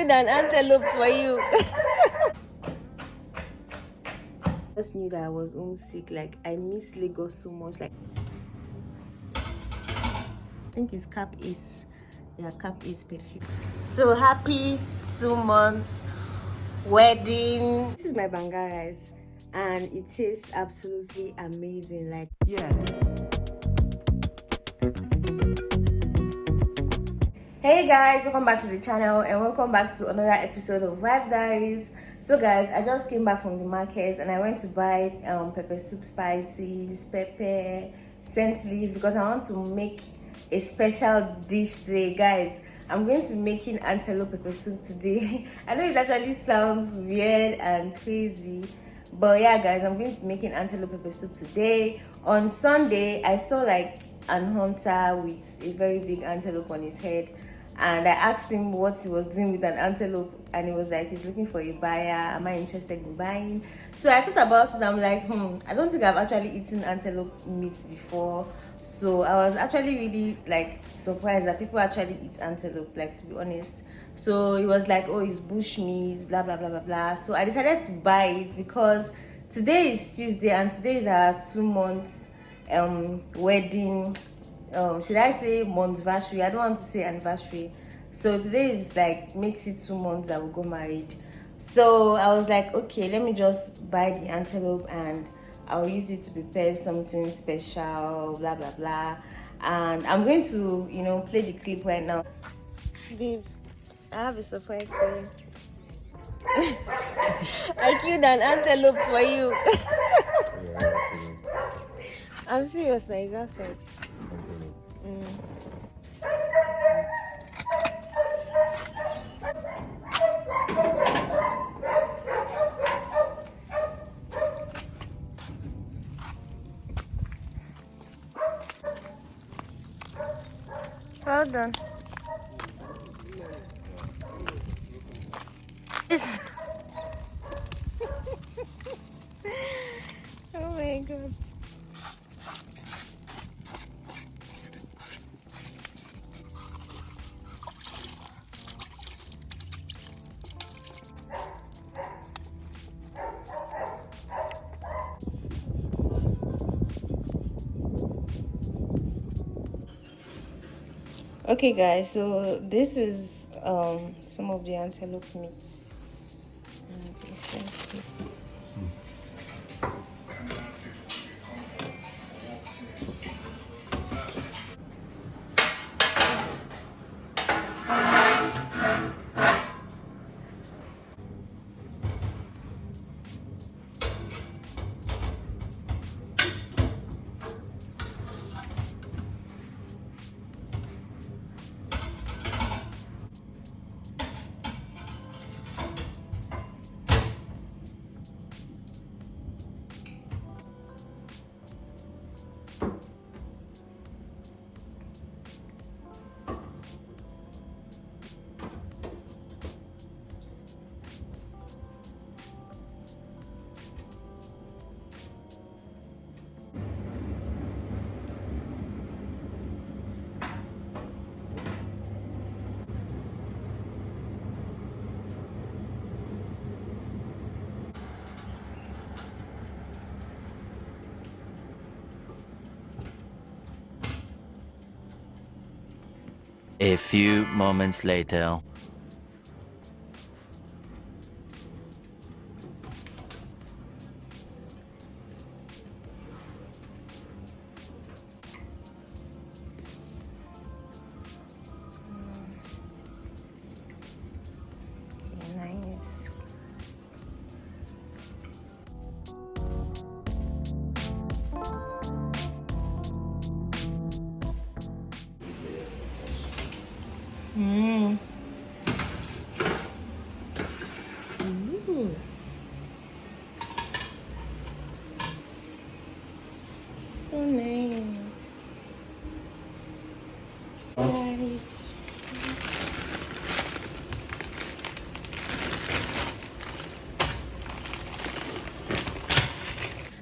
killed an antelope for you. I just knew that I was homesick. Like, I miss Lagos so much. Like, I think his cap is, yeah, cap is perfume. So happy 2 months wedding. This is my Banga Rice, and it tastes absolutely amazing. Like, yeah. Hey guys, welcome back to the channel and welcome back to another episode of Diaries. So guys, I just came back from the market and I went to buy pepper soup spices, pepper, scent leaf, because I want to make a special dish today. Guys, I'm going to be making antelope pepper soup today. I know it actually sounds weird and crazy, but yeah guys, I'm going to be making antelope pepper soup today. On Sunday, I saw like an hunter with a very big antelope on his head, and I asked him what he was doing with an antelope, and he was like, he's looking for a buyer. Am I interested in buying? So I thought about it. I'm like, I don't think I've actually eaten antelope meat before. So I was actually really like surprised that people actually eat antelope, like, to be honest. So he was like, oh, it's bush meat, blah blah blah blah blah. So I decided to buy it because today is Tuesday and today is our 2 months wedding. Should I say monthsversary? I don't want to say anniversary. So today is like, makes it 2 months that we got married. So I was like, okay, let me just buy the antelope and I'll use it to prepare something special, blah blah blah. And I'm going to, play the clip right now. Babe, I have a surprise for you. I killed an antelope for you. I'm serious now, it's outside. Hold on. Oh my god. Okay guys, so this is some of the antelope meats. A few moments later. Nice. Ooh. So nice. Nice.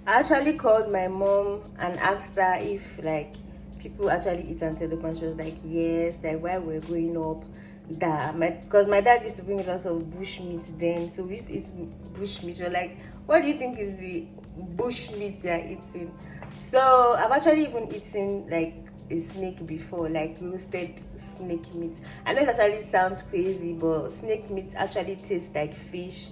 I actually called my mom and asked her if like people actually eat antelope, and she was like, yes, like while we're growing up that because my dad used to bring a lot of bush meat then, so we used to eat bush meat. You're like, what do you think is the bush meat you're eating? So I've actually even eaten like a snake before, like roasted snake meat. I know it actually sounds crazy, but snake meat actually tastes like fish,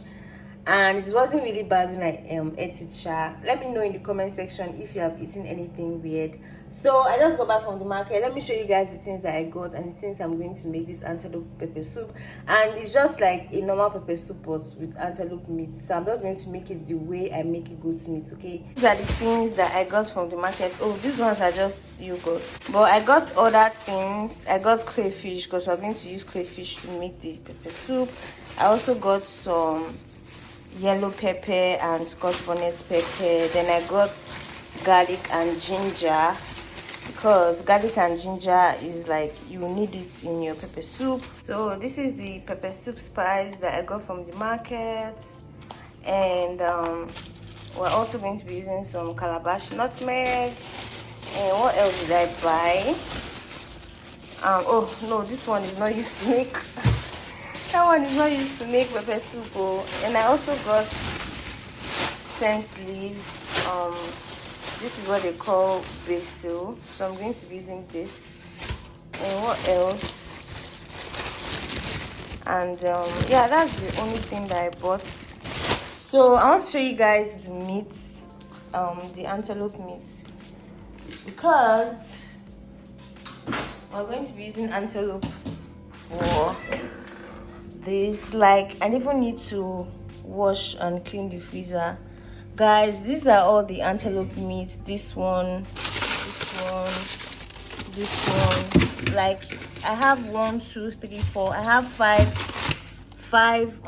and it wasn't really bad when I ate it. Let me know in the comment section if you have eaten anything weird. So I just got back from the market. Let me show you guys the things that I got and the things I'm going to make this antelope pepper soup. And it's just like a normal pepper soup but with antelope meat. So I'm just going to make it the way I make goat meat, okay? These are the things that I got from the market. Oh, these ones are just yogurt, but I got other things. I got crayfish because we're going to use crayfish to make the pepper soup. I also got some yellow pepper and scotch bonnet pepper. Then I got garlic and ginger, because garlic and ginger is like you need it in your pepper soup. So this is the pepper soup spice that I got from the market. And we're also going to be using some calabash nutmeg. And what else did I buy? Oh no, this one is not used to make that one is not used to make pepper soup. Oh. And I also got scent leaf. This is what they call basil, so I'm going to be using this. And what else? And yeah, that's the only thing that I bought. So I want to show you guys the meat, the antelope meat, because we're going to be using antelope for this. Like, I even need to wash and clean the freezer. Guys, these are all the antelope meat. This one, this one, this one. Like, I have 1, 2, 3, 4. I have five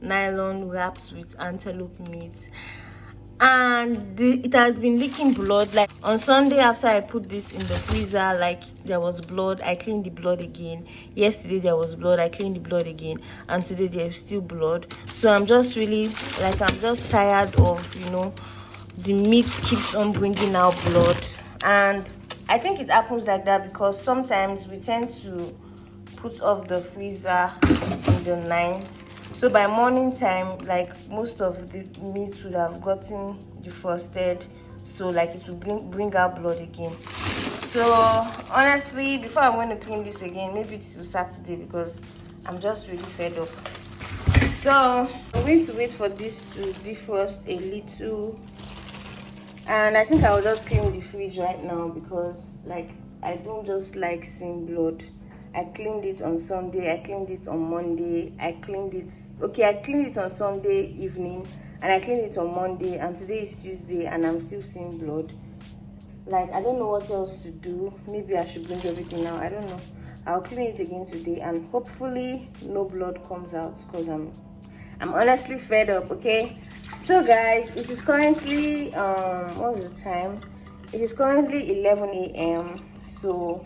nylon wraps with antelope meat, and it has been leaking blood. Like on Sunday, after I put this in the freezer, like there was blood. I cleaned the blood again. Yesterday there was blood. I cleaned the blood again, and today there's still blood. So I'm just really like, I'm just tired of, you know, the meat keeps on bringing out blood. And I think it happens like that because sometimes we tend to put off the freezer in the night, so by morning time, like most of the meat would have gotten defrosted, so like it will bring out blood again. So honestly, before I'm going to clean this again, maybe it's Saturday, because I'm just really fed up. So I'm going to wait for this to defrost a little, and I think I'll just clean the fridge right now, because like I don't just like seeing blood. I cleaned it on Sunday, I cleaned it on Monday, I cleaned it on Sunday evening, and I cleaned it on Monday, and today is Tuesday and I'm still seeing blood. Like, I don't know what else to do. Maybe I should bring everything out, I don't know. I'll clean it again today and hopefully no blood comes out, because I'm honestly fed up, okay? So guys, it is currently what's the time? It is currently 11 a.m. so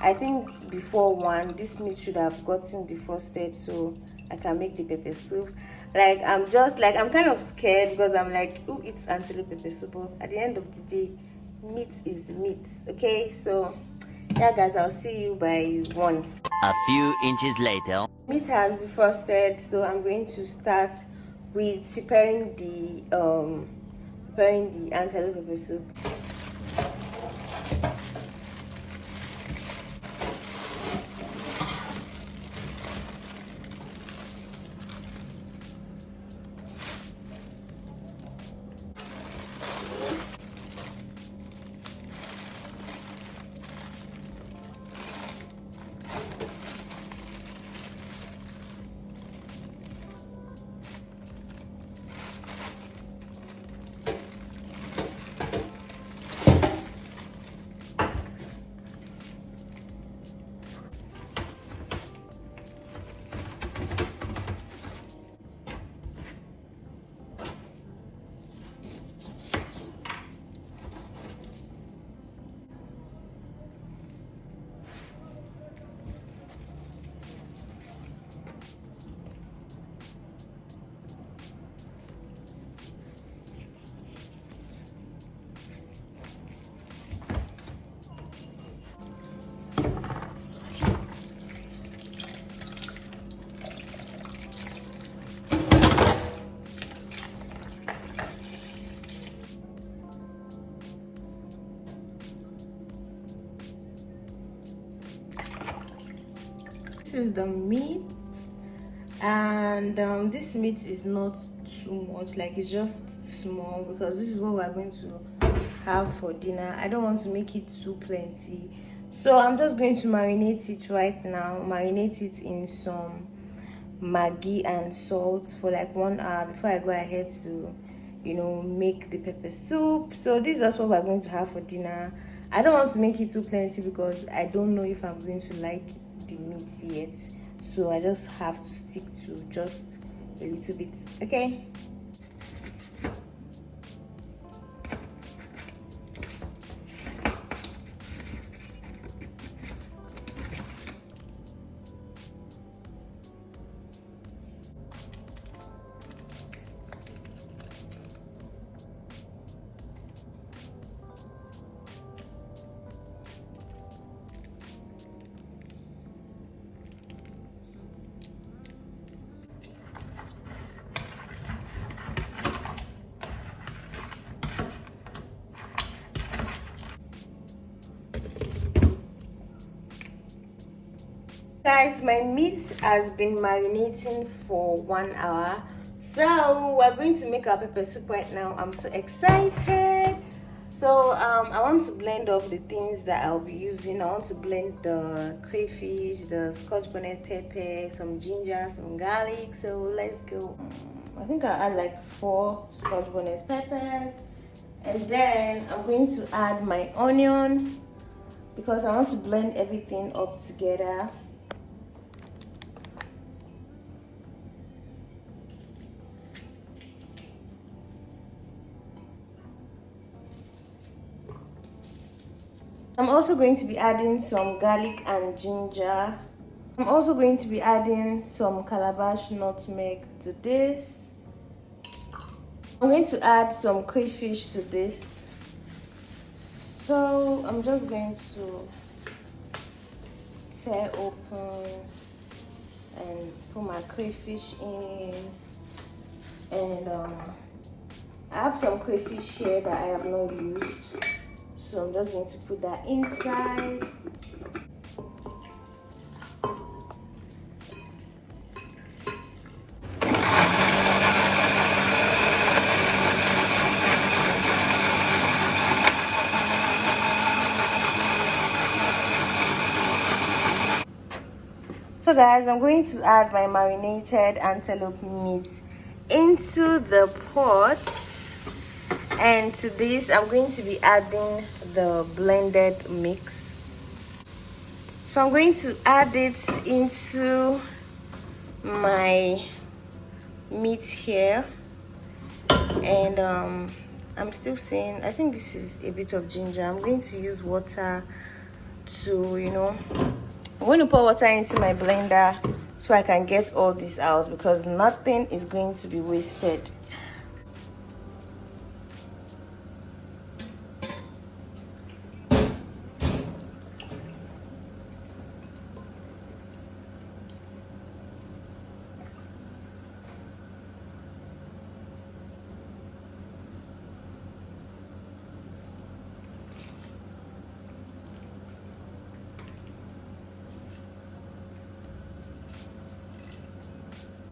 I think before 1 this meat should have gotten defrosted, so I can make the pepper soup. Like, I'm kind of scared, because I'm like, who eats antelope pepper soup? But at the end of the day, meat is meat, okay? So yeah guys, I'll see you by 1. A few inches later. Meat has defrosted, so I'm going to start with preparing the antelope pepper soup. is the meat, and this meat is not too much, like it's just small, because this is what we're going to have for dinner. I don't want to make it too plenty, so I'm just going to marinate it right now. Marinate it in some Maggi and salt for like 1 hour before I go ahead to, you know, make the pepper soup. So this is what we're going to have for dinner. I don't want to make it too plenty because I don't know if I'm going to like the meat yet, so I just have to stick to just a little bit. Okay. Guys, my meat has been marinating for 1 hour, so we're going to make our pepper soup right now. I'm so excited. So I want to blend up the things that I'll be using. I want to blend the crayfish, the scotch bonnet pepper, some ginger, some garlic. So let's go. I think I'll add like 4 scotch bonnet peppers, and then I'm going to add my onion because I want to blend everything up together. I'm also going to be adding some garlic and ginger. I'm also going to be adding some calabash nutmeg to this. I'm going to add some crayfish to this. So I'm just going to tear open and put my crayfish in. And I have some crayfish here that I have not used, so I'm just going to put that inside. So guys, I'm going to add my marinated antelope meat into the pot, and to this I'm going to be adding the blended mix. So I'm going to add it into my meat here, and I'm still saying, I think this is a bit of ginger. I'm going to use water to, you know, I'm going to pour water into my blender so I can get all this out, because nothing is going to be wasted.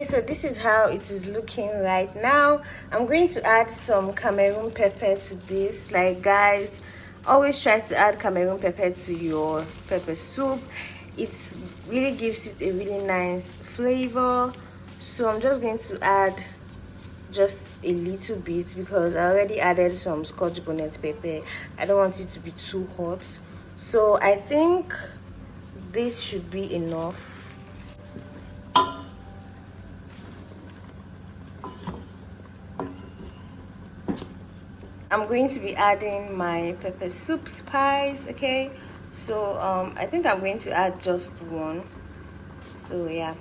So this is how it is looking right now. I'm going to add some Cameroon pepper to this. Like guys, always try to add Cameroon pepper to your pepper soup. It really gives it a really nice flavor. So I'm just going to add just a little bit because I already added some scotch bonnet pepper. I don't want it to be too hot, so I think this should be enough. I'm going to be adding my pepper soup spice. Okay, so I think I'm going to add just one. So yeah.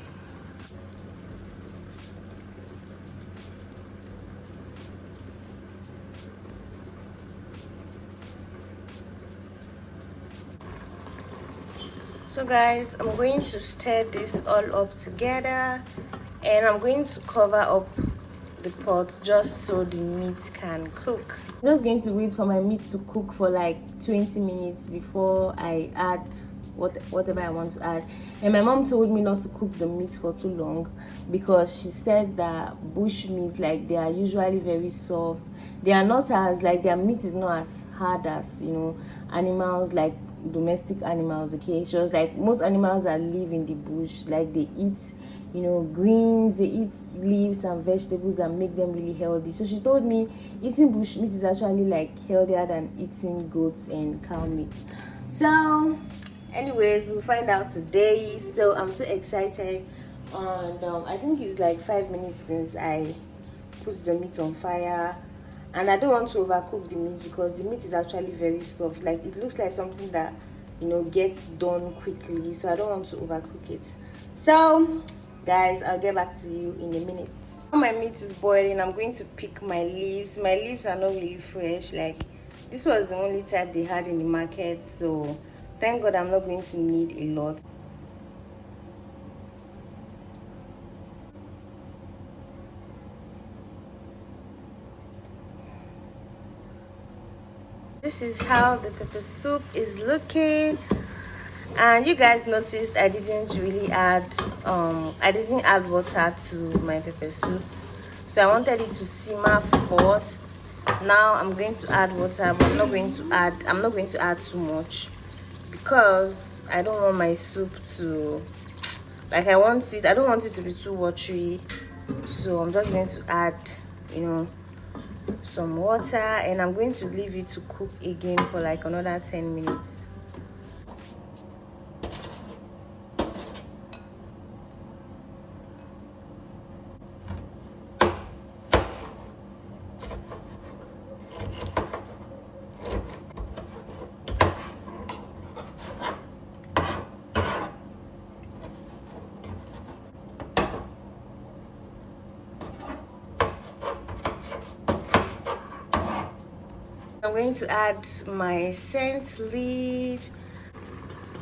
So guys, I'm going to stir this all up together, and I'm going to cover up the pot just so the meat can cook. I'm just going to wait for my meat to cook for like 20 minutes before I add whatever I want to add. And my mom told me not to cook the meat for too long because she said that bush meat, like, they are usually very soft. They are not as, like, their meat is not as hard as, animals, like domestic animals. Okay, she was like, most animals that live in the bush, like, they eat greens, they eat leaves and vegetables and make them really healthy. So she told me eating bush meat is actually like healthier than eating goats and cow meat. So anyways, we'll find out today. So I'm so excited. And I think it's like 5 minutes since I put the meat on fire, and I don't want to overcook the meat because the meat is actually very soft. Like, it looks like something that gets done quickly, so I don't want to overcook it. So guys, I'll get back to you in a minute. When my meat is boiling, I'm going to pick my leaves. My leaves are not really fresh. Like, this was the only type they had in the market, so thank God I'm not going to need a lot. This is how the pepper soup is looking. And you guys noticed I didn't add water to my pepper soup, so I wanted it to simmer first. Now I'm going to add water, but I'm not going to add too much because I don't want my soup to, like, I don't want it to be too watery. So I'm just going to add some water, and I'm going to leave it to cook again for like another 10 minutes. I'm going to add my scent leaf.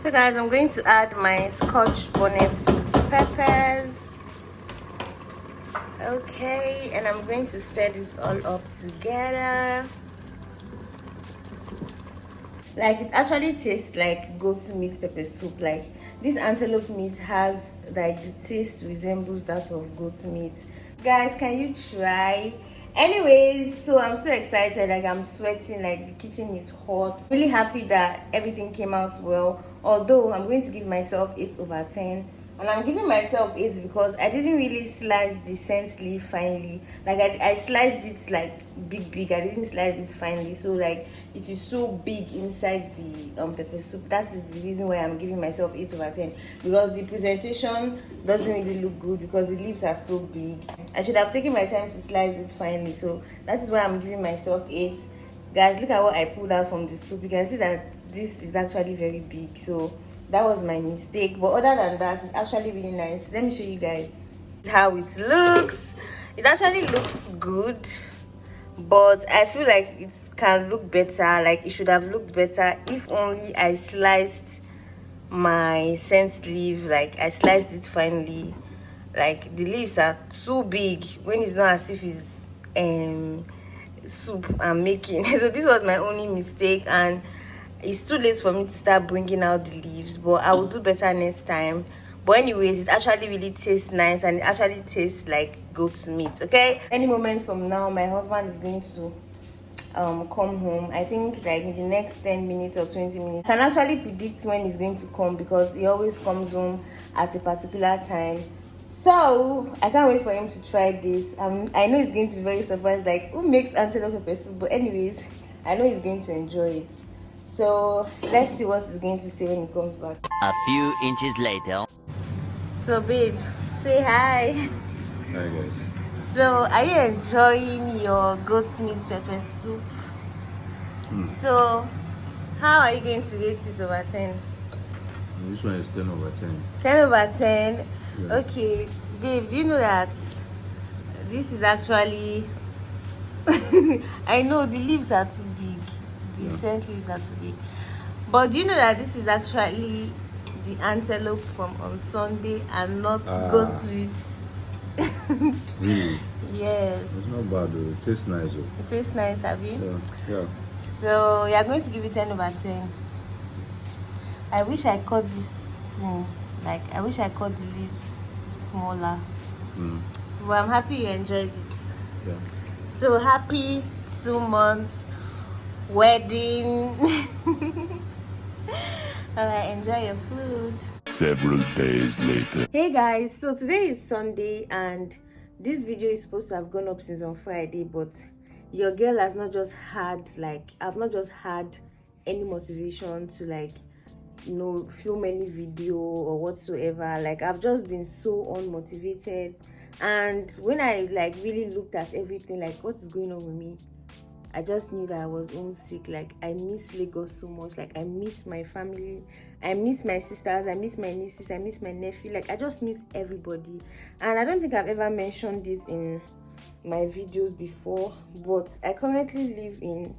So guys, I'm going to add my scotch bonnet peppers. Okay, and I'm going to stir this all up together. Like, it actually tastes like goat meat pepper soup. Like, this antelope meat has, like, the taste resembles that of goat meat. Guys, can you try? Anyways, so I'm so excited. Like, I'm sweating, like the kitchen is hot. Really happy that everything came out well, although I'm going to give myself 8/10. And I'm giving myself 8 because I didn't really slice the scent leaf finely. Like, I sliced it like big. I didn't slice it finely, so like it is so big inside the pepper soup. That is the reason why I'm giving myself 8/10, because the presentation doesn't really look good because the leaves are so big. I should have taken my time to slice it finely, so that is why I'm giving myself 8. Guys, look at what I pulled out from the soup. You can see that this is actually very big, so that was my mistake. But other than that, it's actually really nice. Let me show you guys how it looks. It actually looks good, but I feel like it can look better. Like, it should have looked better if only I sliced my scent leaf. Like, I sliced it finely. Like, the leaves are too big when it's not as if it's soup I'm making. So this was my only mistake, and it's too late for me to start bringing out the leaves, but I will do better next time. But anyways, it actually really tastes nice, and it actually tastes like goat's meat. Okay, any moment from now my husband is going to come home. I think like in the next 10 minutes or 20 minutes. I can actually predict when he's going to come because he always comes home at a particular time. So I can't wait for him to try this. I know he's going to be very surprised, like, who makes antelope pepper soup? But anyways, I know he's going to enjoy it. So let's see what he's going to say when he comes back. A few inches later. So babe, say hi. Hi guys. So are you enjoying your goat's meat pepper soup? So how are you going to rate it over 10? This one is 10/10. 10/10? Yeah. Okay, babe, do you know that this is actually I know the leaves are too big, the scent leaves are too big, but do you know that this is actually the antelope from on Sunday and not goat's meat? Really? Yes, It's not bad though. It tastes nice though. it tastes nice. Have you? Yeah. So you're going to give it 10/10. I wish I caught this thing Like, I wish I cut the leaves smaller. Mm. But I'm happy you enjoyed it. Yeah. So happy 2 months wedding. Alright, enjoy your food. Several days later. Hey guys, so today is Sunday and this video is supposed to have gone up since on Friday, but your girl has not just had I've not just had any motivation to film any video or whatsoever. Like, I've just been so unmotivated, and when I really looked at everything, like what is going on with me, I just knew that I was homesick. Like, I miss Lagos so much. Like, I miss my family, I miss my sisters, I miss my nieces, I miss my nephew. Like, I just miss everybody. And I don't think I've ever mentioned this in my videos before, but I currently live in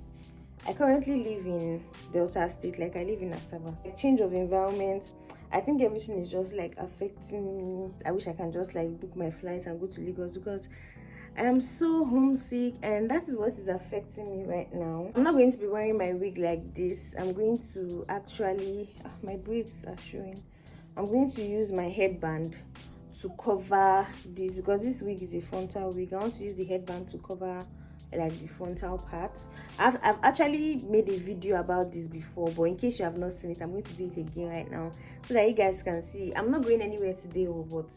Delta State. Like, I live in Asaba. A change of environment, I think everything is just affecting me. I wish I can just book my flight and go to Lagos, because I am so homesick, and that is what is affecting me right now. I'm not going to be wearing my wig like this. I'm going to actually, my braids are showing. I'm going to use my headband to cover this, because this wig is a frontal wig. I want to use the headband to cover the frontal part. I've actually made a video about this before, but in case you have not seen it, I'm going to do it again right now so that you guys can see. I'm not going anywhere today, but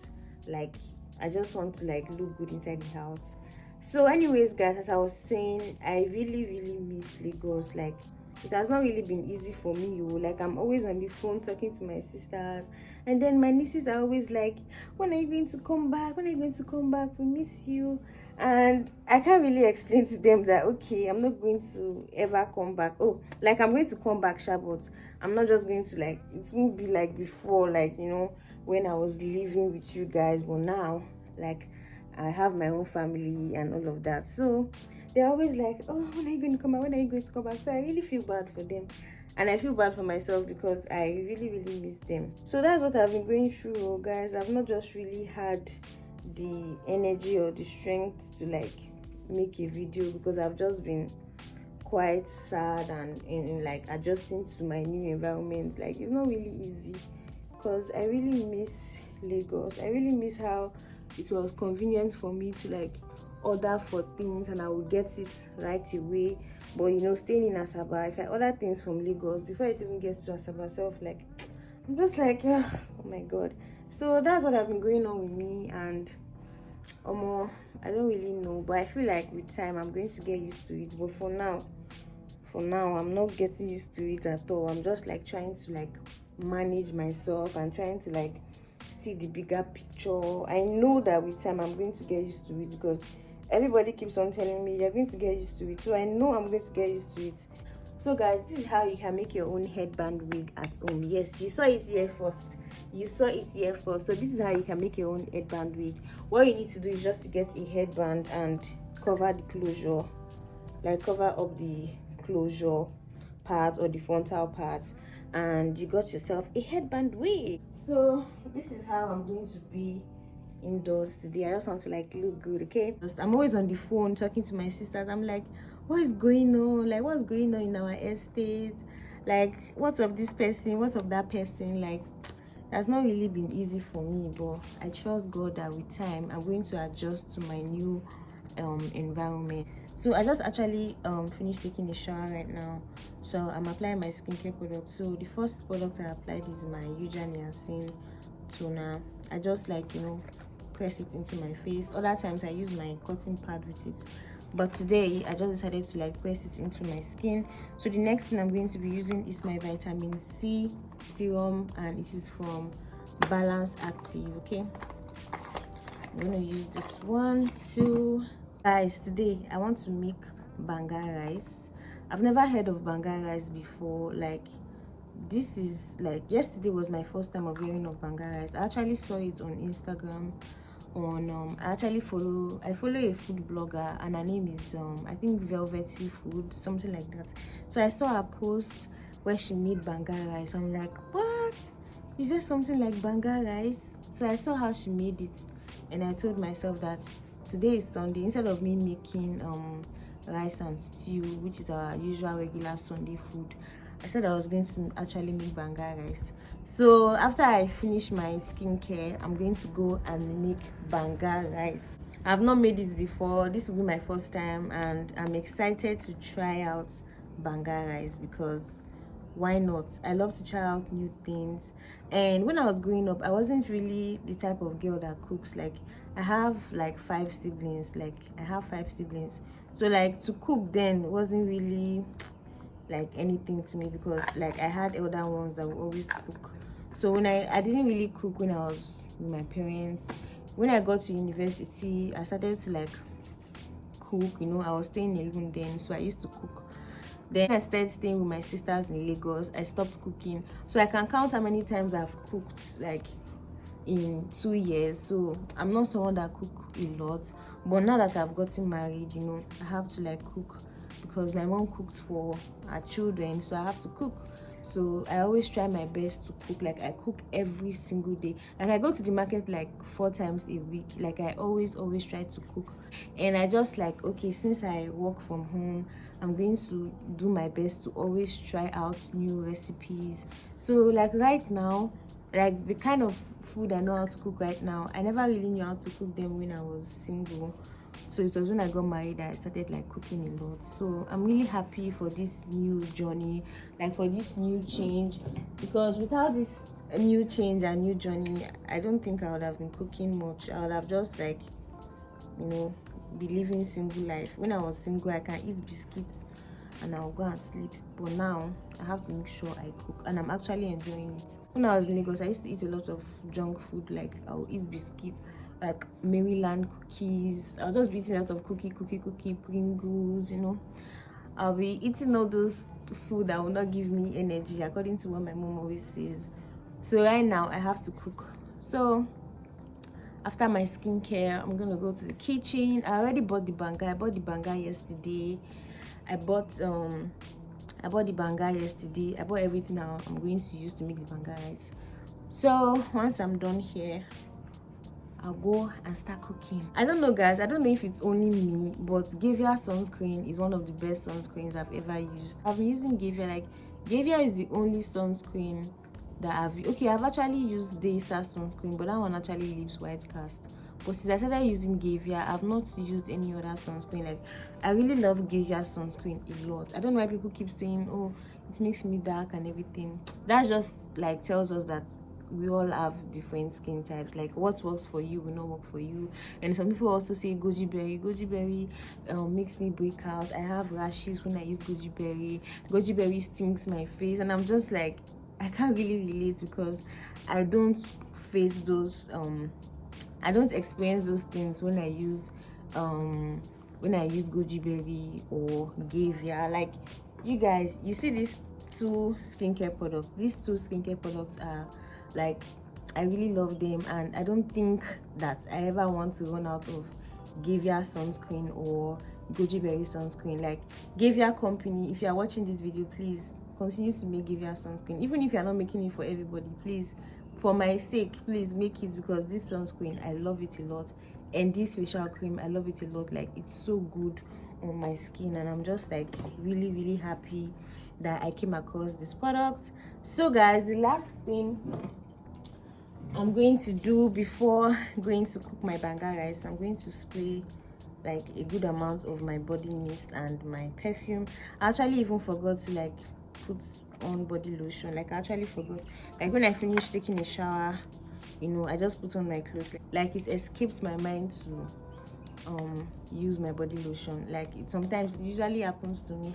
I just want to look good inside the house. So anyways guys, as I was saying, I really miss Lagos. Like, it has not really been easy for me. I'm always on the phone talking to my sisters, and then my nieces are always like, when are you going to come back, when are you going to come back, we miss you. And I can't really explain to them that, okay, I'm not going to ever come back. Oh, I'm going to come back, but I'm not just going to it won't be like before, when I was living with you guys. But now, I have my own family and all of that, so they're always like, oh, when are you going to come back, when are you going to come back? So I really feel bad for them, and I feel bad for myself, because I really miss them. So that's what I've been going through, guys. I've not just really had the energy or the strength to make a video, because I've just been quite sad and in adjusting to my new environment. It's not really easy, because I really miss Lagos. I really miss how it was convenient for me to order for things and I would get it right away. But staying in Asaba, if I order things from Lagos, before it even gets to Asaba self, I'm just oh my god. So that's what has been going on with me, and I don't really know, but I feel with time I'm going to get used to it. But for now I'm not getting used to it at all. I'm just trying to manage myself and trying to see the bigger picture. I know that with time I'm going to get used to it, because everybody keeps on telling me you're going to get used to it. So I know I'm going to get used to it. So guys, this is how you can make your own headband wig at home. Yes, you saw it here first. So this is how you can make your own headband wig. What you need to do is just to get a headband and cover the closure, cover up the closure part or the frontal part, and you got yourself a headband wig. So this is how I'm going to be indoors today. I just want to look good, okay? I'm always on the phone talking to my sisters. I'm like, what is going on? What's going on in our estate? What's of this person, what's of that person? That's not really been easy for me, but I trust God that with time I'm going to adjust to my new environment. So I just actually finished taking a shower right now, so I'm applying my skincare product. So the first product I applied is my Niacin toner. I just press it into my face. Other times I use my cotton pad with it, but today I just decided to press it into my skin. So the next thing I'm going to be using is my vitamin C serum, and it is from Balance Active. Okay, I'm going to use this one too. Guys, today I want to make Banga Rice. I've never heard of Banga Rice before. This is yesterday was my first time of hearing of Banga Rice. I actually saw it on Instagram. I follow a food blogger, and her name is I think Velvety Food, something like that. So I saw a post where she made Banga Rice. I'm like, what? Is there something like Banga Rice? So I saw how she made it, and I told myself that today is Sunday. Instead of me making rice and stew, which is our usual regular Sunday food, I said I was going to actually make banga rice. So after I finish my skincare, I'm going to go and make banga rice. I've not made this before. This will be my first time, and I'm excited to try out banga rice because why not? I love to try out new things. And when I was growing up, I wasn't really the type of girl that cooks. Like, I have like 5 siblings. So like to cook then wasn't really like anything to me, because like I had elder ones that would always cook. So when I didn't really cook when I was with my parents. When I got to university, I started to like cook. You know, I was staying alone then, so I used to cook. Then I started staying with my sisters in Lagos. I stopped cooking, so I can count how many times I've cooked like in 2 years. So I'm not someone that cook a lot, but now that I've gotten married, you know, I have to like cook because my mom cooked for our children, so I have to cook. So I always try my best to cook. Like, I cook every single day. Like, I go to the market like 4 times a week. Like, I always try to cook. And I just like, okay, since I work from home, I'm going to do my best to always try out new recipes. So like right now, like the kind of food I know how to cook right now, I never really knew how to cook them when I was single. So it was when I got married that I started like cooking a lot. So I'm really happy for this new journey, like for this new change, because without this new change and new journey, I don't think I would have been cooking much. I would have just like, you know, be living single life. When I was single, I can eat biscuits and I'll go and sleep. But now I have to make sure I cook, and I'm actually enjoying it. When I was in Lagos, I used to eat a lot of junk food. Like, I'll eat biscuits, like Maryland cookies. I'll just be eating a lot of cookie, Pringles, you know. I'll be eating all those food that will not give me energy, according to what my mom always says. So right now I have to cook. So after my skincare, I'm gonna go to the kitchen. I already bought the banga. I bought the banga yesterday. I bought the banga yesterday. I bought everything now I'm going to use to make the banga rice. So once I'm done here, I'll go and start cooking. I don't know, guys, I don't know if it's only me, but Gavia sunscreen is one of the best sunscreens I've ever used. I've been using Gavia. Like, Gavia is the only sunscreen that I've actually used Daysa sunscreen, but that one actually leaves white cast. But since I started using Gavia, I've not used any other sunscreen. Like, I really love Gavia sunscreen a lot. I don't know why people keep saying, oh, it makes me dark and everything. That just like tells us that we all have different skin types. Like, what works for you will not work for you. And some people also say goji berry makes me break out. I have rashes when I use goji berry stings my face, and I'm just like, I can't really relate because I don't face those I don't experience those things when I use goji berry or Gavia. Like, you guys, you see these 2 skincare products. These 2 skincare products are like, I really love them, and I don't think that I ever want to run out of Gavia sunscreen or goji berry sunscreen. Like, Gavia company, if you are watching this video, please continue to make Gavia sunscreen. Even if you are not making it for everybody, please, for my sake, please make it, because this sunscreen, I love it a lot. And this facial cream, I love it a lot. Like, it's so good on my skin, and I'm just like really happy that I came across this product. So guys, the last thing I'm going to do before going to cook my banga rice, I'm going to spray like a good amount of my body mist and my perfume. I actually even forgot to like put on body lotion. Like, I actually forgot. Like, when I finished taking a shower, you know, I just put on my clothes. Like, it escapes my mind to use my body lotion. Like, it usually happens to me,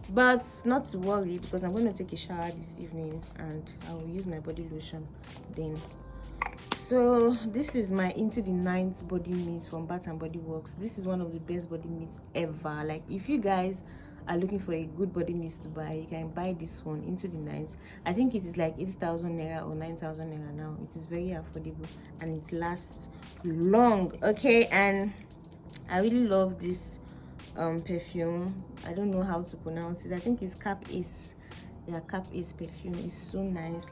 but not to worry, because I'm going to take a shower this evening and I will use my body lotion then. So this is my Into the Night body mist from Bath and Body Works. This is one of the best body mists ever. Like, if you guys are looking for a good body mist to buy, you can buy this one, Into the Night. I think it is like 8,000 naira or 9,000 naira now. It is very affordable and it lasts long. Okay, and I really love this perfume. I don't know how to pronounce it. I think it's Cap Ace. Yeah, Cap Ace perfume is so nice.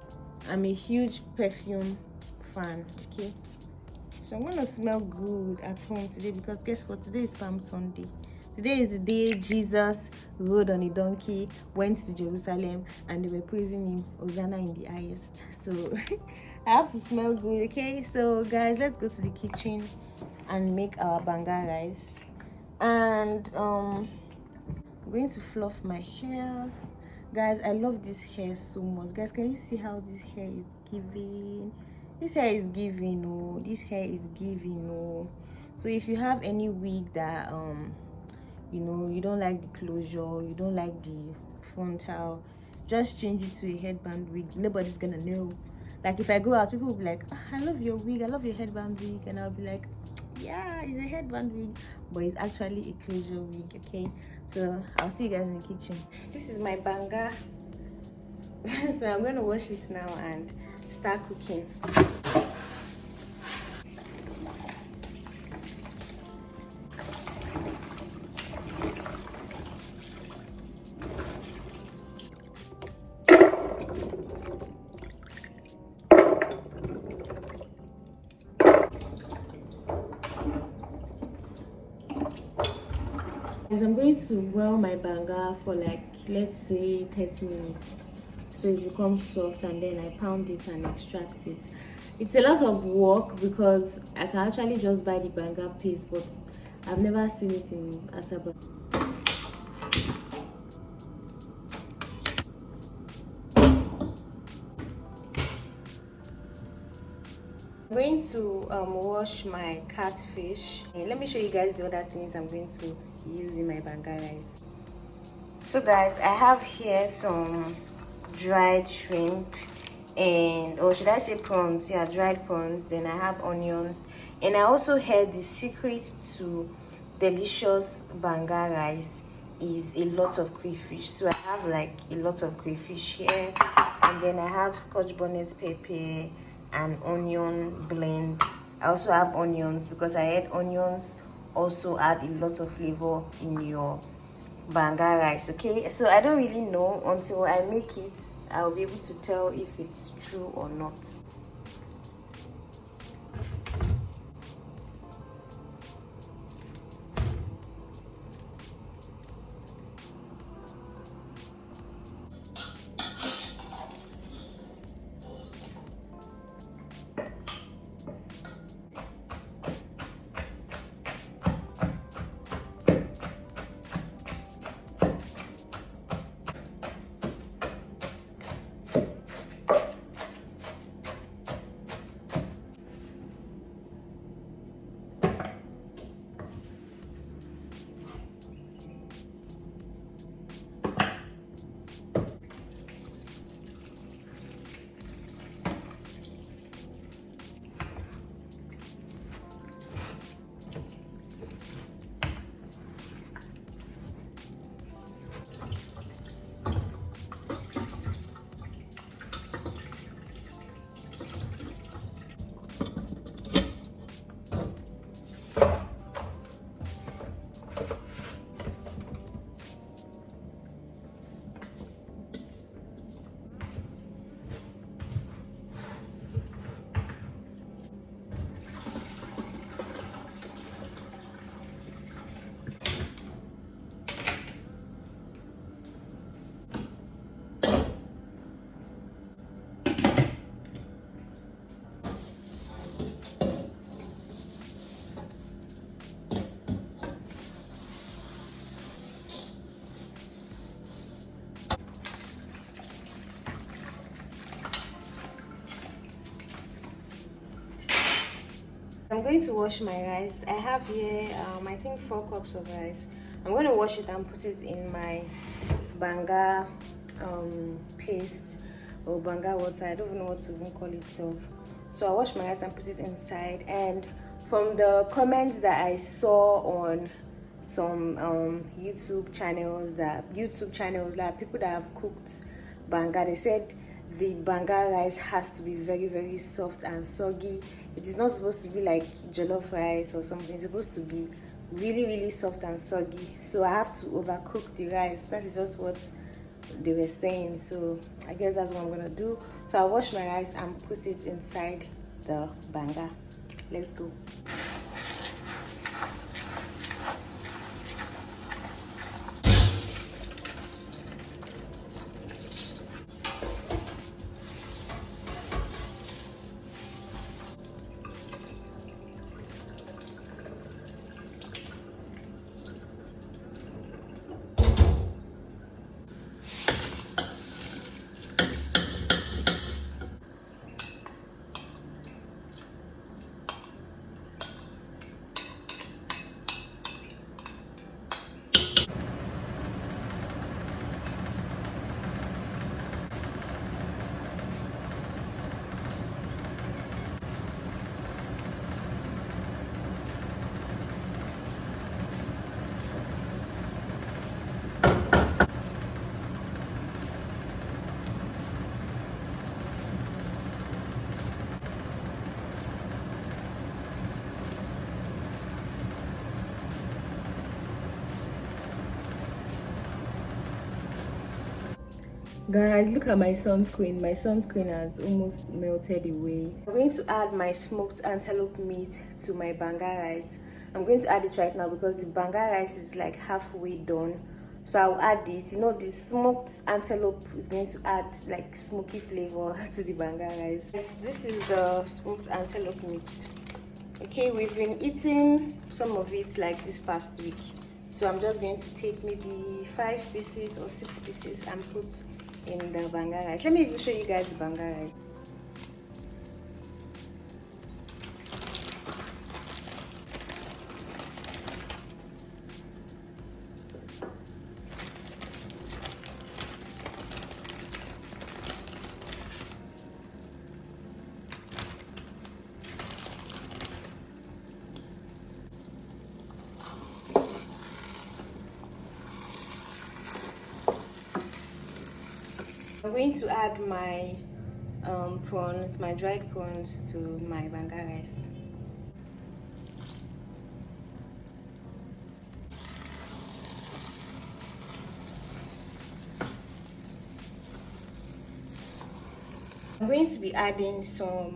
I'm a huge perfume fan. Okay, So I'm gonna smell good at home today, because guess what? Today is Palm Sunday. Today is the day Jesus rode on a donkey, went to Jerusalem, and they were praising him, Hosanna in the highest. So I have to smell good, okay? So guys, let's go to the kitchen and make our banga rice. And I'm going to fluff my hair. Guys, I love this hair so much. Guys, can you see how this hair is giving? This hair is giving, oh. This hair is giving, oh. So if you have any wig that you know, you don't like the closure, you don't like the frontal, just change it to a headband wig. Nobody's gonna know. Like if I go out, people will be like, I love your wig, I love your headband wig, and I'll be like, yeah, it's a headband wig, but it's actually a closure wig. Okay, so I'll see you guys in the kitchen. This is my banga. So I'm going to wash it now and start cooking. I'm going to boil my banga for like, let's say 30 minutes, so it becomes soft, and then I pound it and extract it. It's a lot of work because I can actually just buy the banga paste, but I've never seen it in Asaba. I'm going to wash my catfish. Let me show you guys the other things I'm going to use in my banga rice. So guys, I have here some dried shrimp, and or should I say prawns? Yeah, dried prawns. Then I have onions, and I also heard the secret to delicious banga rice is a lot of crayfish. So I have like a lot of crayfish here, and then I have scotch bonnet pepper and onion blend. I also have onions because I heard onions also add a lot of flavor in your banga rice. Okay, so I don't really know. Until I make it, I'll be able to tell if it's true or not. I'm going to wash my rice. I have here I think 4 cups of rice. I'm going to wash it and put it in my banga paste or banga water. I don't even know what to even call it. So I wash my rice and put it inside. And from the comments that I saw on some YouTube channels, that people that have cooked banga, they said the banga rice has to be very, very soft and soggy. It is not supposed to be like jollof rice or something. It's supposed to be really, really soft and soggy. So I have to overcook the rice. That is just what they were saying. So I guess that's what I'm gonna do. So I wash my rice and put it inside the banga. Let's go. Guys, look at my sunscreen. My sunscreen has almost melted away. I'm going to add my smoked antelope meat to my banga rice. I'm going to add it right now because the banga rice is like halfway done. So I'll add it. You know, the smoked antelope is going to add like smoky flavor to the banga rice. This is the smoked antelope meat. Okay, we've been eating some of it like this past week. So I'm just going to take maybe 5 pieces or 6 pieces and put in the banga rice. Let me even show you guys the banga rice. I'm going to add my prawns, my dried prawns to my banga rice. I'm going to be adding some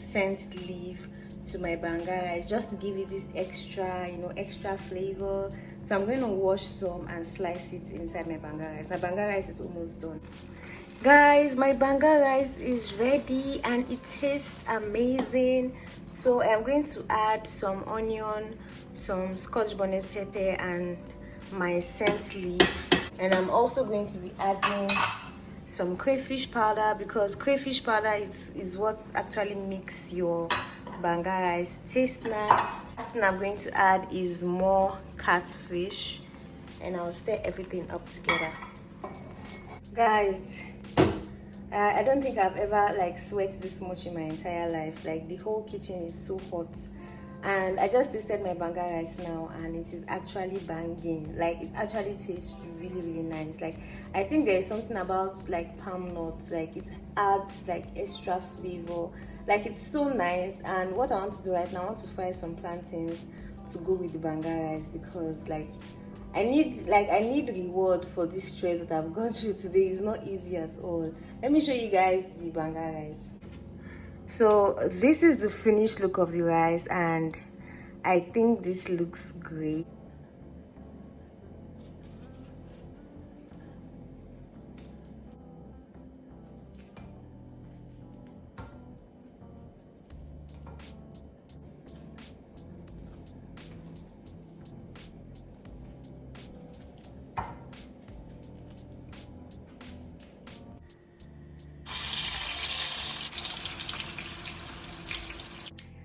scent leaf to my banga rice just to give it this extra, extra flavor. So I'm going to wash some and slice it inside my banga rice. My banga rice is almost done. Guys, my banga rice is ready and it tastes amazing. So I'm going to add some onion, some scotch bonnet pepper and my scent leaf, and I'm also going to be adding some crayfish powder because crayfish powder is what actually makes your banga rice taste nice. Next thing I'm going to add is more catfish, and I'll stir everything up together. Guys, I don't think I've ever like sweat this much in my entire life. Like the whole kitchen is so hot, and I just tasted my banga rice now and it is actually banging. Like it actually tastes really nice. Like I think there is something about like palm nuts, like it adds like extra flavor. Like it's so nice. And what I want to do right now, I want to fry some plantains to go with the banga rice because like I need reward for this stress that I've gone through today. It's not easy at all. Let me show you guys the banga rice. So this is the finished look of the rice and I think this looks great.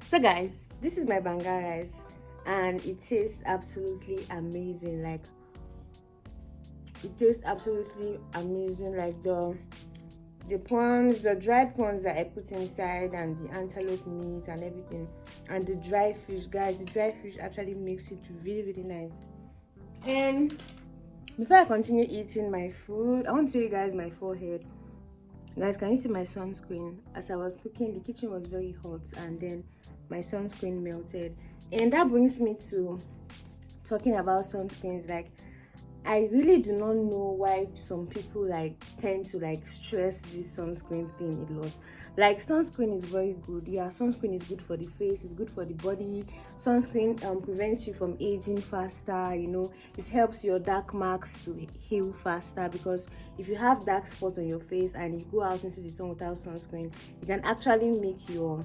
So guys, this is my banga rice and it tastes absolutely amazing. Like it tastes absolutely amazing. Like the prawns, the dried prawns that I put inside and the antelope meat and everything, and the dry fish, guys, the dry fish actually makes it really nice. And before I continue eating my food, I want to show you guys my forehead. Guys, can you see my sunscreen? As I was cooking, the kitchen was very hot and then my sunscreen melted. And that brings me to talking about sunscreens. Like I really do not know why some people like tend to like stress this sunscreen thing a lot. Like, sunscreen is very good. Yeah, sunscreen is good for the face, it's good for the body. Sunscreen prevents you from aging faster. You know, it helps your dark marks to heal faster, because if you have dark spots on your face and you go out into the sun without sunscreen, it can actually make your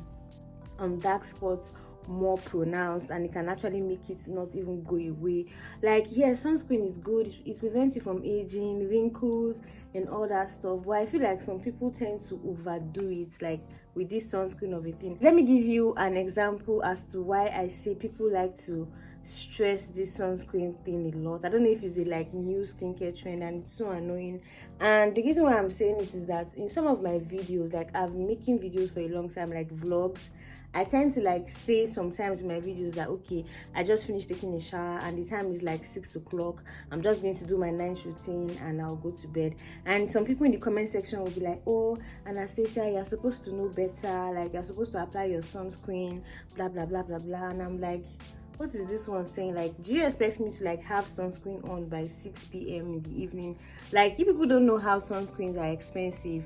dark spots more pronounced, and it can actually make it not even go away. Like, yeah, sunscreen is good, it prevents you from aging, wrinkles and all that stuff, but I feel like some people tend to overdo it, like with this sunscreen of a thing. Let me give you an example as to why I say people like to stress this sunscreen thing a lot. I don't know if it's a like new skincare trend, and it's so annoying. And the reason why I'm saying this is that in some of my videos, like I've been making videos for a long time, like vlogs, I tend to like say sometimes in my videos that, okay, I just finished taking a shower and the time is like 6 o'clock, I'm just going to do my night routine and I'll go to bed. And some people in the comment section will be like, oh, Anastasia, you're supposed to know better, like you're supposed to apply your sunscreen, blah blah blah blah blah. And I'm like, what is this one saying? Like, do you expect me to like have sunscreen on by 6 p.m. in the evening? Like, you people don't know how sunscreens are expensive.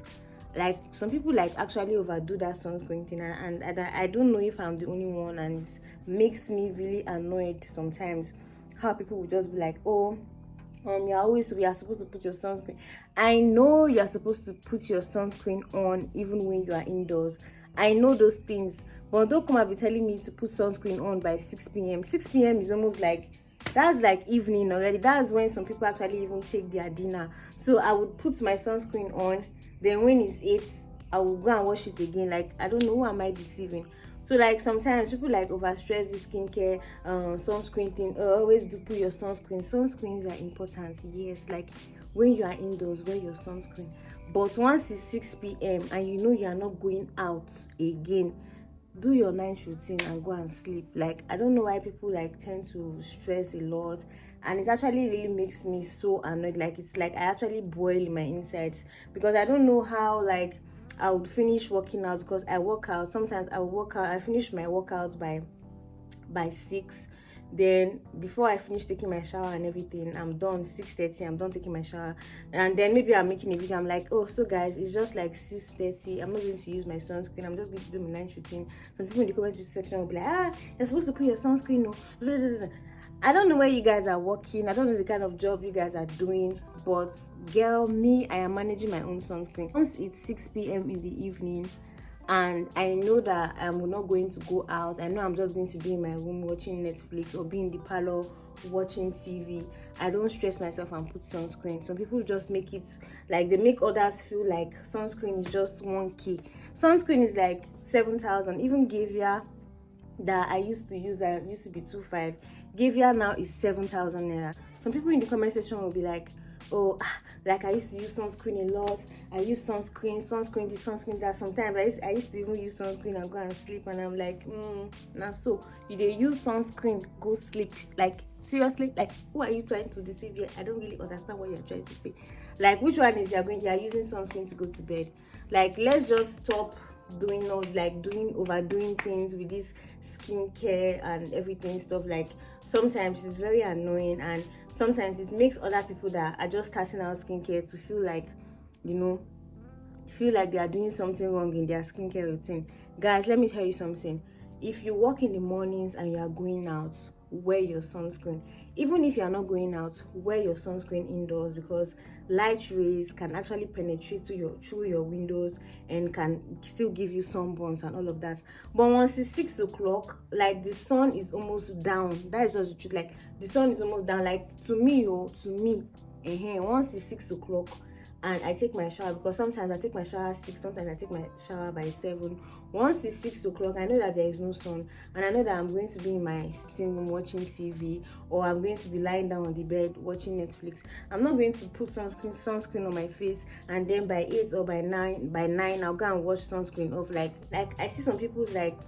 Like, some people like actually overdo that sunscreen thing, and I don't know if I'm the only one, and it makes me really annoyed sometimes how people will just be like, oh, we are supposed to put your sunscreen. I know you're supposed to put your sunscreen on even when you are indoors. I know those things, but don't come and be telling me to put sunscreen on by 6 p.m. 6 p.m. is almost like, that's like evening already. That's when some people actually even take their dinner. So I would put my sunscreen on, then when it's 8, I will go and wash it again. Like, I don't know, who am I deceiving? So like sometimes people like overstress this skincare sunscreen thing. Always do put your sunscreen. Sunscreens are important, yes. Like, when you are indoors, wear your sunscreen. But once it's 6 p.m. and you know you are not going out again, do your night routine and go and sleep. Like, I don't know why people like tend to stress a lot, and it actually really makes me so annoyed. Like, it's like I actually boil in my insides, because I don't know how like I would finish working out, because I work out. Sometimes I work out, I finish my workouts by 6. Then before I finish taking my shower and everything, I'm done. 6:30, I'm done taking my shower, and then maybe I'm making a video. I'm like, oh, so guys, it's just like 6:30. I'm not going to use my sunscreen, I'm just going to do my night routine. Some people in the comment section will be like, you're supposed to put your sunscreen on. I don't know where you guys are working, I don't know the kind of job you guys are doing, but girl, me, I am managing my own sunscreen. Once it's 6 p.m. in the evening and I know that I'm not going to go out, I know I'm just going to be in my room watching Netflix or be in the parlor watching TV, I don't stress myself and put sunscreen. Some people just make it like, they make others feel like sunscreen is just 1K. Sunscreen is like 7,000. Even Gavia that I used to use, that used to be 2.5, Gavia now is 7,000 naira. Some people in the comment section will be like, oh, like I used to use sunscreen a lot, I use sunscreen this, sunscreen that. Sometimes I used to even use sunscreen and go and sleep, and I'm like, now so you they use sunscreen, go sleep. Like, seriously, like, who are you trying to deceive here? I don't really understand what you're trying to say. Like, which one is you're using sunscreen to go to bed? Like, let's just stop overdoing things with this skincare and everything stuff. Like, sometimes it's very annoying, and sometimes it makes other people that are just starting out skincare to feel like, you know, they are doing something wrong in their skincare routine. Guys, let me tell you something. If you work in the mornings and you are going out, wear your sunscreen. Even if you are not going out, wear your sunscreen indoors, because light rays can actually penetrate through your windows and can still give you sunburns and all of that. But once it's 6 o'clock, like, the sun is almost down. That is just the truth. Like, the sun is almost down. Like, to me, once it's 6 o'clock and I take my shower, because sometimes I take my shower at 6, sometimes I take my shower by 7. Once it's 6 o'clock, I know that there is no sun, and I know that I'm going to be in my sitting room watching TV, or I'm going to be lying down on the bed watching Netflix. I'm not going to put sunscreen on my face, and then by 8 or by 9 I'll go and wash sunscreen off. Like I see some people's like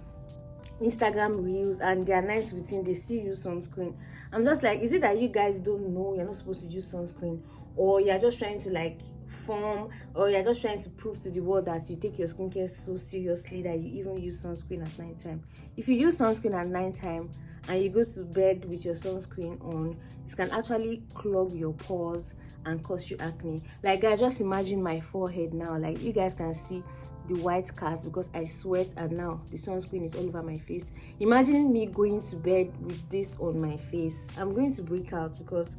Instagram reels and their night routine, they still use sunscreen. I'm just like, is it that you guys don't know you're not supposed to use sunscreen, or you're just trying to like form, or you're just trying to prove to the world that you take your skincare so seriously that you even use sunscreen at nighttime? If you use sunscreen at nighttime and you go to bed with your sunscreen on, it can actually clog your pores and cause you acne. Like guys, just imagine my forehead now. Like you guys can see the white cast because I sweat and now the sunscreen is all over my face. Imagine me going to bed with this on my face. I'm going to break out because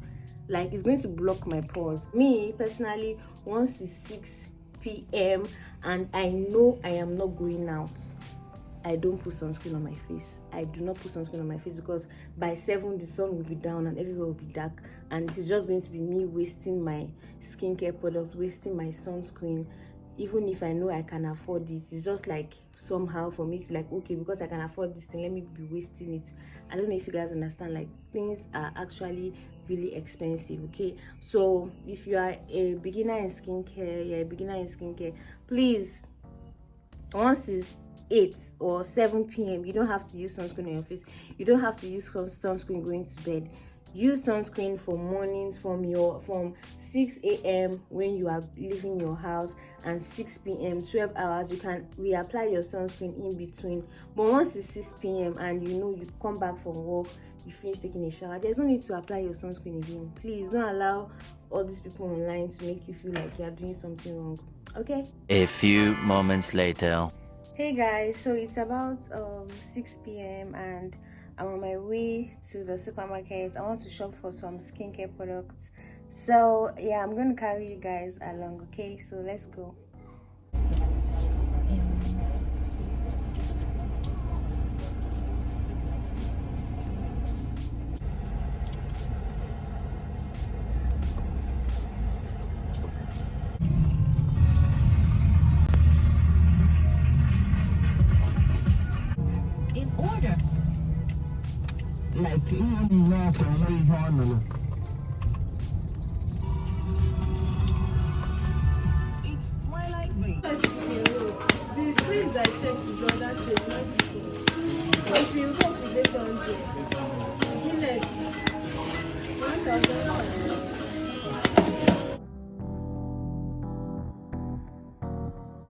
like it's going to block my pores. Me personally, once it's 6 p.m. and I know I am not going out, I don't put sunscreen on my face. I do not put sunscreen on my face because by 7 the sun will be down and everywhere will be dark, and it is just going to be me wasting my skincare products, wasting my sunscreen. Even if I know I can afford it, it's just like somehow for me to like, okay, because I can afford this thing, let me be wasting it. I don't know if you guys understand, like things are actually really expensive. Okay, so if you are a beginner in skincare, please, once it's 8 or 7 p.m, you don't have to use sunscreen on your face. You don't have to use sunscreen going to bed. Use sunscreen for mornings from 6 a.m. when you are leaving your house and 6 p.m. 12 hours. You can reapply your sunscreen in between. But once it's 6 p.m. and you know you come back from work, you finish taking a shower, there's no need to apply your sunscreen again. Please don't allow all these people online to make you feel like you are doing something wrong. Okay? A few moments later. Hey guys, so it's about 6 p.m. and I'm on my way to the supermarket. I want to shop for some skincare products. So yeah, I'm going to carry you guys along. Okay, so let's go. In order. Like, you want to know from where you want to look. It's twilight range. The screens I checked is on that page, not this one. So if you go to this one, Guinness, 1,000.